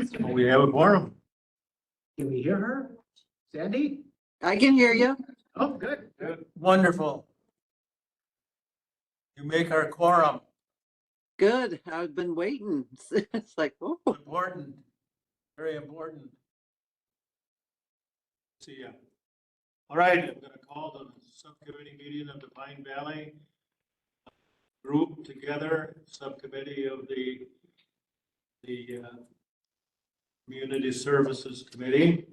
We have a quorum. Can we hear her? Sandy? I can hear you. Oh, good. Good. Wonderful. You make our quorum Good. I've been waiting. It's like, oh, important, very important. See ya. All right, I'm gonna call the subcommittee meeting of the Pine Valley group together, subcommittee of the Community Services Committee.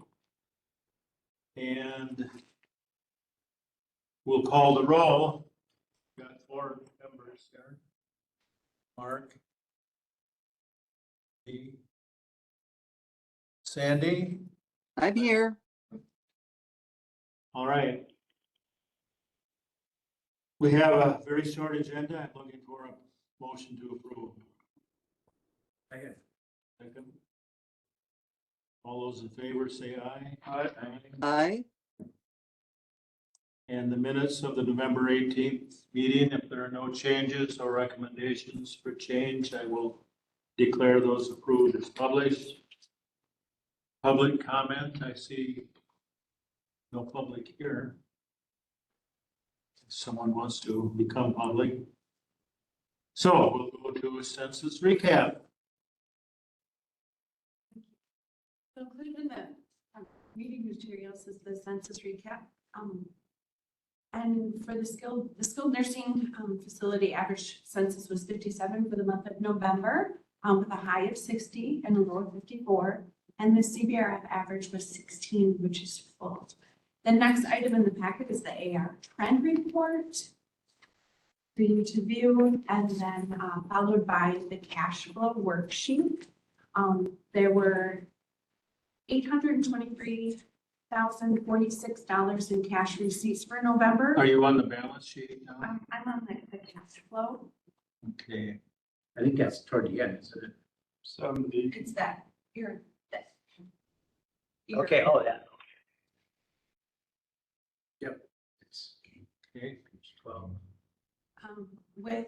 And we'll call the roll. Got 4 members here. Mark. Me. Sandy. I'm here. All right. We have a very short agenda. I'm looking for a motion to approve. Second. Second. All those in favor say aye. Aye. I, And the minutes of the November 18th meeting, if there are no changes or recommendations for change, I will declare those approved as published. Public comment, I see no public here. If someone wants to become public. So we'll go to a census recap. So included in the meeting materials is the census recap. And for the skilled nursing facility, average census was 57 for the month of November, with a high of 60 and a low of 54. And the CBRF average was 16, which is full. The next item in the packet is the AR trend report for you to view, and then followed by the cash flow worksheet. There were $823,046 in cash receipts for November. Are you on the balance sheet now? I'm on the cash flow. Okay. I think that's toward the end, isn't it? It's that, here, that. Okay, oh, yeah. Yep. It's Okay. page 12. With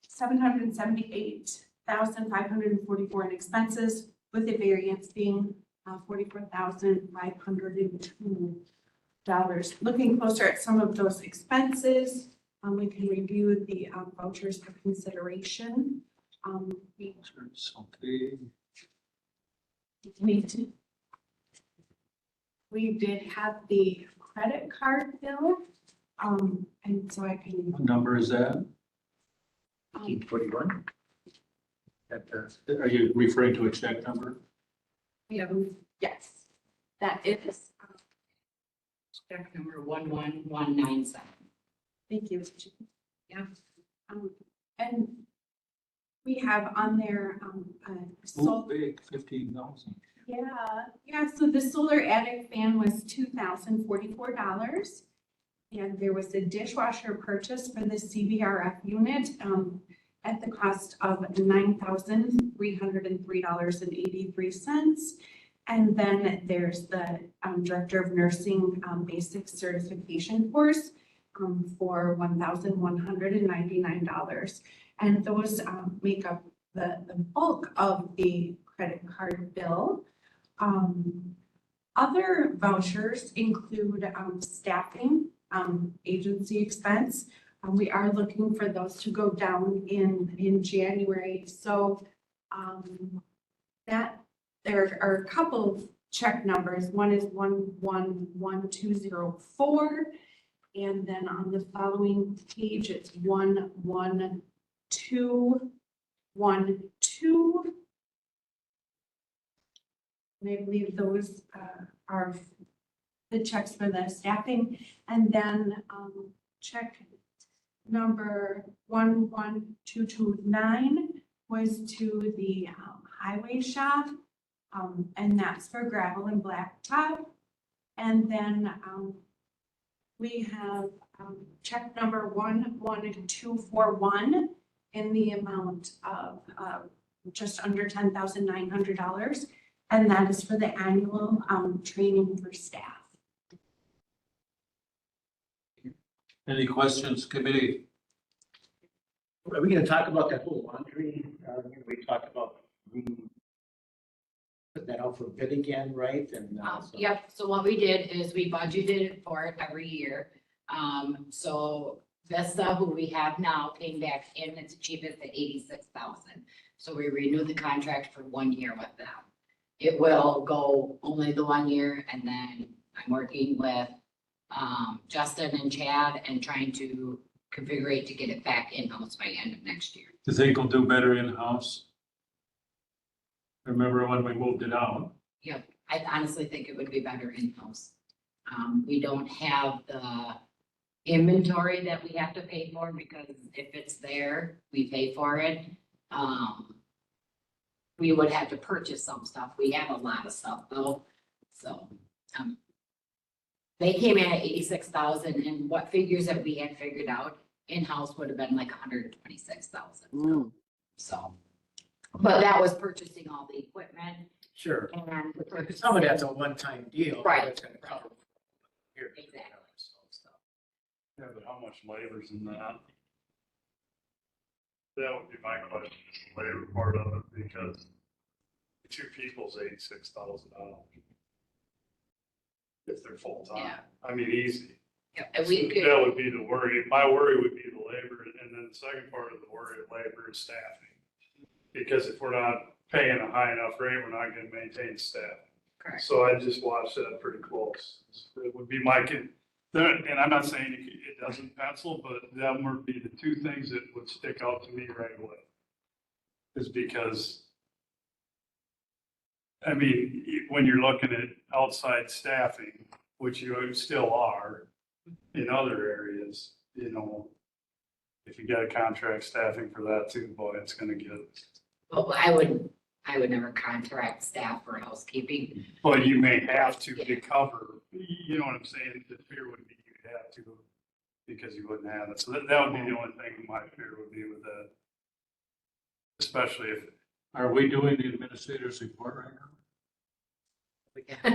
778,544 in expenses, with the variance being $44,502. Looking closer at some of those expenses, we can review the vouchers for consideration. We did have the credit card bill, and so I can. What number is that? 1841. Are you referring to a check number? Yes, that is. Check number 11197. Thank you. Yeah. And we have on there, Oh, big, 15,000. yeah, so the solar attic fan was $2,044. And there was a dishwasher purchase for the CBRF unit, at the cost of $9,303.83. And then there's the Director of Nursing Basic Certification course for $1,199. And those make up the bulk of the credit card bill. Other vouchers include staffing, agency expense. We are looking for those to go down in January. So that there are a couple of check numbers. One is 111204. And then on the following page, it's 11212. And I believe those are the checks for the staffing. And then check number 11229 was to the highway shop. And that's for gravel and blacktop. And then we have check number 11241 in the amount of just under $10,900. And that is for the annual training for staff. Any questions, committee? Are we gonna talk about that whole laundry? We talked about that out for bid again, right? And, so- Yep, so what we did is we budgeted for it every year. So Vista, who we have now, came back in at the cheapest at 86,000. So we renewed the contract for 1 year with them. It will go only the 1 year, and then I'm working with Justin and Chad and trying to configure it to get it back in-house by end of next year. Do you think we'll do better in-house? Remember when we moved it out? I honestly think it would be better in-house. We don't have the inventory that we have to pay for, because if it's there, we pay for it. We would have to purchase some stuff. We have a lot of stuff though, so, they came in at 86,000, and what figures that we had figured out in-house would have been like 126,000, Mm. so. But that was purchasing all the equipment Sure. and. Some of that's a one-time deal. Right. That's gonna cover. Here. Exactly. So, Yeah, but how much labor's in that? That would be my question, is the labor part of it, because two people's $86,000. If they're full-time, Yeah. I mean, easy. Yeah, and we could. That would be the worry. My worry would be the labor, and then the second part of the worry of labor is staffing. Because if we're not paying a high enough rate, we're not gonna maintain staff. Correct. So I just watched that pretty close. It would be my, and I'm not saying it doesn't pencil, but that would be the two things that would stick out to me right away. Is because, I mean, when you're looking at outside staffing, which you still are in other areas, you know, if you got a contract staffing for that too, boy, it's gonna get. Well, I would never contract staff for housekeeping. But you may have to Yeah. cover, you know what I'm saying? The fear would be you'd have to, because you wouldn't have it. So that would be the only thing my fear would be with that. Especially if, Are we doing the administrator's report right now?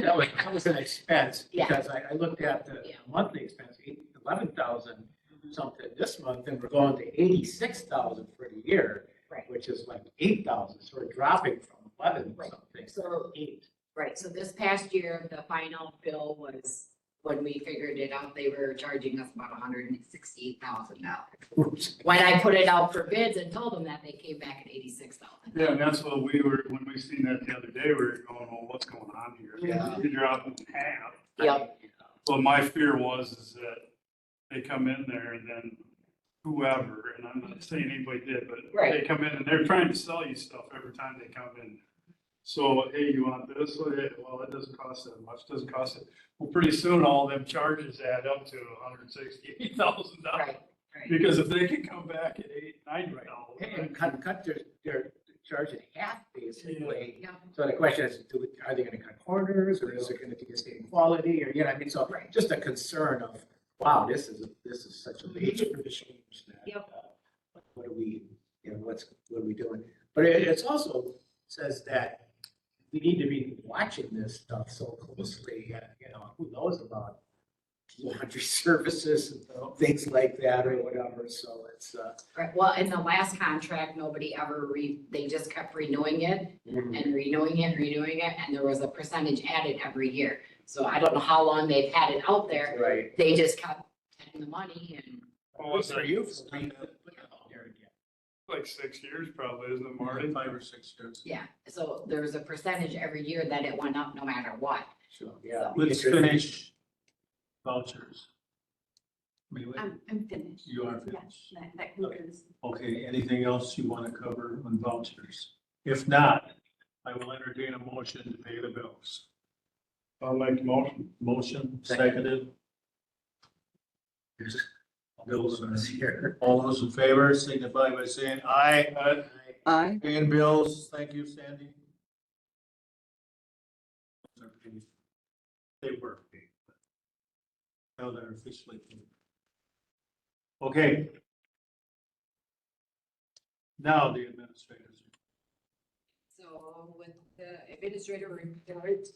that was an expense, Yeah. because I looked at the Yeah. monthly expense, 11,000 something this month, and we're going to 86,000 for the year. Right. Which is like 8,000, so we're dropping from 11 Right. something, So- 8. Right, so this past year, the final bill was, when we figured it out, they were charging us about $168,000. When I put it out for bids and told them that, they came back at 86,000. yeah, and that's what we were, when we seen that the other day, we were going, well, what's going on here? Yeah. You drop it in half. Yep. But my fear is that they come in there and then whoever, and I'm not saying anybody did, but Right. they come in and they're trying to sell you stuff every time they come in. So, hey, you want this? Well, it doesn't cost that much, doesn't cost it. Well, pretty soon, all them charges add up to $168,000. Right, right. Because if they can come back at $90,000. And cut their charge in half, basically. Yeah. So the question is, are they gonna cut corners, or is it gonna be the same quality, or, you know, what I mean, so Right. just a concern of, wow, this is such a major change that. Yep. What are we, you know, what are we doing? But it's also says that we need to be watching this stuff so closely, you know, who knows about laundry services and things like that or whatever, so it's, Right, well, in the last contract, nobody ever they just kept renewing it and renewing it, and there was a percentage added every year. So I don't know how long they've had it out there, right. they just kept getting the money and, Oh, Good for you. Like 6 years probably, isn't it, Marty? 5 or 6 years. yeah, so there was a percentage every year that it went up no matter what. So, yeah. Let's finish vouchers. I mean, I'm finished. You are Yes, finished. that concludes. Okay, anything else you want to cover on vouchers? If not, I will entertain a motion to pay the bills. I'll make the motion. Motion, seconded. Bills are, all those in favor signify by saying aye. Aye. Paying bills, thank you, Sandy. They were paid. Now they're officially paid. Okay. Now the administrators. So with the administrator report,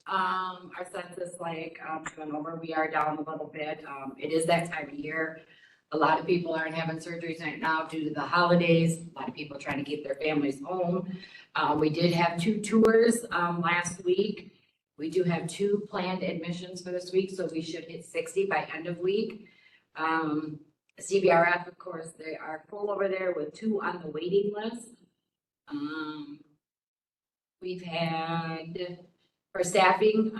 our census, like, went over, we are down a little bit. It is that time of year. A lot of people aren't having surgeries right now due to the holidays. A lot of people are trying to keep their families home. We did have 2 tours, last week. We do have 2 planned admissions for this week, so we should hit 60 by end of week. CBRF, of course, they are full over there with 2 on the waiting list. We've had, for staffing,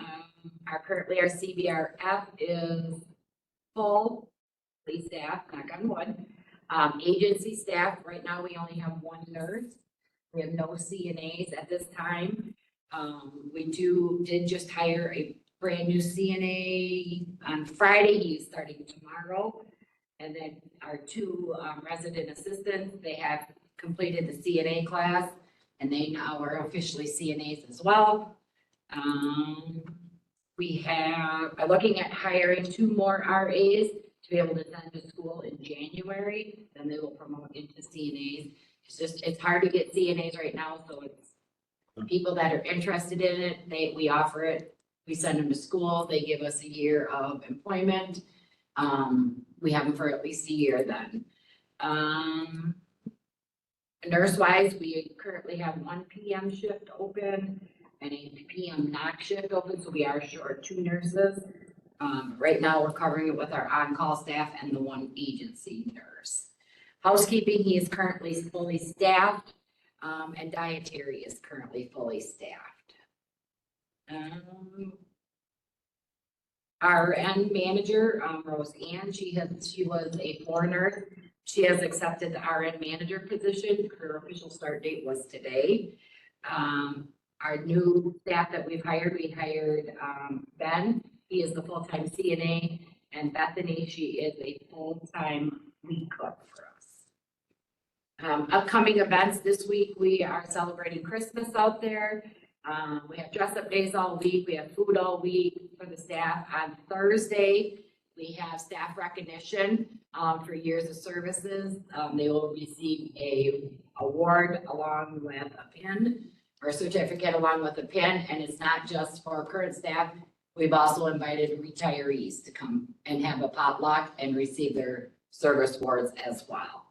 currently our CBRF is full, police staff, knock on wood. Agency staff, right now, we only have 1 nurse. We have no CNAs at this time. We did just hire a brand new CNA on Friday. He's starting tomorrow. And then our 2 resident assistants, they have completed the CNA class, and they now are officially CNAs as well. We are looking at hiring 2 more RAs to be able to send to school in January. Then they will promote into CNAs. It's hard to get CNAs right now, so it's people that are interested in it, we offer it. We send them to school. They give us a year of employment. We have them for at least a year then. Nurse-wise, we currently have 1 PM shift open and a PM knock shift open, so we are short 2 nurses. Right now, we're covering it with our on-call staff and the 1 agency nurse. Housekeeping, he is currently fully staffed, and dietary is currently fully staffed. Our RN manager, Rose Ann, she was a floor nurse. She has accepted the RN manager position. Her official start date was today. Our new staff that we hired Ben. He is the full-time CNA, and Bethany, she is a full-time lead cook for us. Upcoming events this week, we are celebrating Christmas out there. We have dress-up days all week. We have food all week for the staff. On Thursday, we have staff recognition for years of services. They will receive a award along with a pin, or a certificate along with a pin, and it's not just for current staff. We've also invited retirees to come and have a potluck and receive their service awards as well.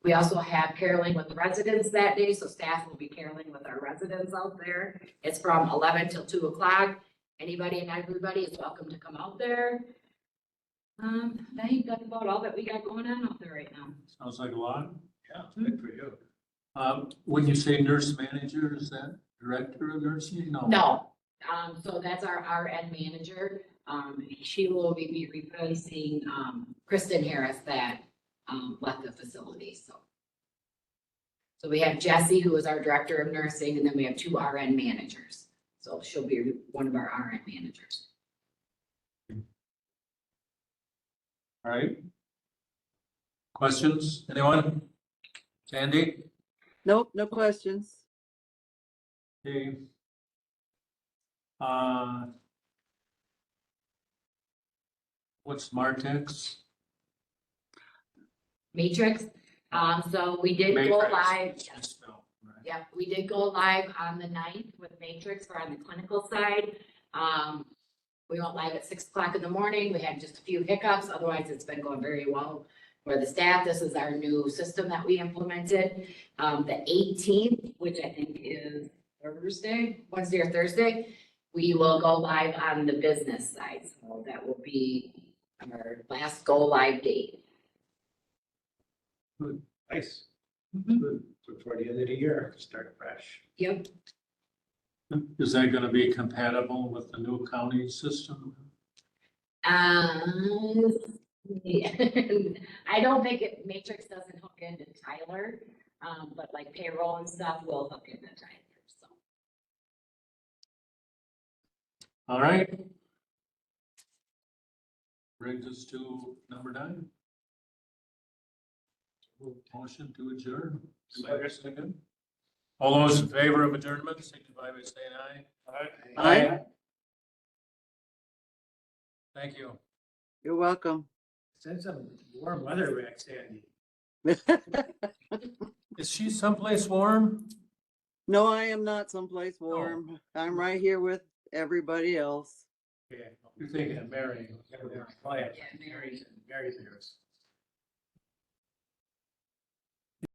We also have caroling with the residents that day, so staff will be caroling with our residents out there. It's from 11 till 2 o'clock. Anybody and everybody is welcome to come out there. I think that's about all that we got going on out there right now. Sounds like a lot. Yeah, good for you. When you say nurse manager, is that director of nursing? No, so that's our RN manager. She will be replacing Kristen Harris that left the facility, so we have Jessie, who is our director of nursing, and then we have 2 RN managers. So she'll be one of our RN managers. All right. Questions? Anyone? Sandy? Nope, no questions. Okay. What's Martex? Matrix, so we did go Matrix. live. Spell, right. Yep, we did go live on the 9th with Matrix for on the clinical side. We went live at 6 o'clock in the morning. We had just a few hiccups. Otherwise, it's been going very well for the staff. This is our new system that we implemented. The 18th, which I think is Wednesday or Thursday, we will go live on the business side. So that will be our last go live date. Nice. Good. So toward the end of the year, start fresh. Yep. Is that gonna be compatible with the new county system? Yeah. I don't think Matrix doesn't hook into Tyler, but like payroll and stuff will hook into Tyler, so. All right. Brings us to number 9. Motion to adjourn. Second. All those in favor of adjournment, signify by saying aye. Aye. Thank you. You're welcome. Send some warm weather back, Sandy. Is she someplace warm? No, I am not someplace warm. I'm right here with everybody else. Yeah. You're thinking of Mary. Oh, yeah, Yeah, Mary. Mary's theirs.